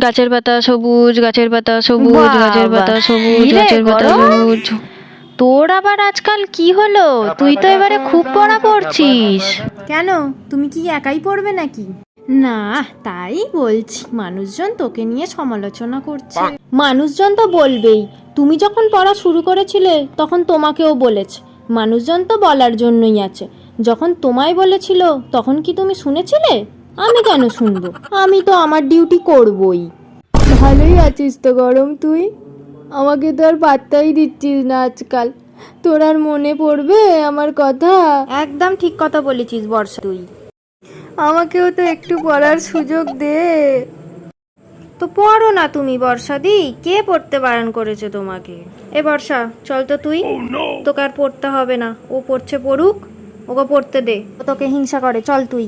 গাছের পাতা সবুজ, গাছের পাতা সবুজ, গাছের বাবা, পাতা সবুজ, কি রে গাছের পাতা গরম? সবুজ। তোর আবার আজকাল কি হলো? তুই তো এবারে খুব পড়া পড়ছিস। কেন, তুমি কি একাই পড়বে নাকি? না, তাই বলছি, মানুষজন তোকে নিয়ে সমালোচনা করছে। মানুষজন তো বলবেই, তুমি যখন পড়া শুরু করেছিলে তখন তোমাকেও বলেছে। মানুষজন তো বলার জন্যই আছে। যখন তোমায় বলেছিল তখন কি তুমি শুনেছিলে? আমি কেন শুনবো? আমি তো আমার ডিউটি করবই। ভালোই আছিস তো গরম তুই? আমাকে তো আর পাত্তাই দিচ্ছিস না আজকাল। তোর আর মনে পড়বে আমার কথা? একদম ঠিক কথা বলেছিস বর্ষা তুই। আমাকেও তো একটু পড়ার সুযোগ দে। তো পড়ো না তুমি বর্ষাদি, কে পড়তে বারণ করেছে তোমাকে? এ বর্ষা, চল তো তুই। তোকে আর পড়তে হবে না, ও পড়ছে পড়ুক, ওকে পড়তে দে। ও তোকে হিংসা করে, চল তুই।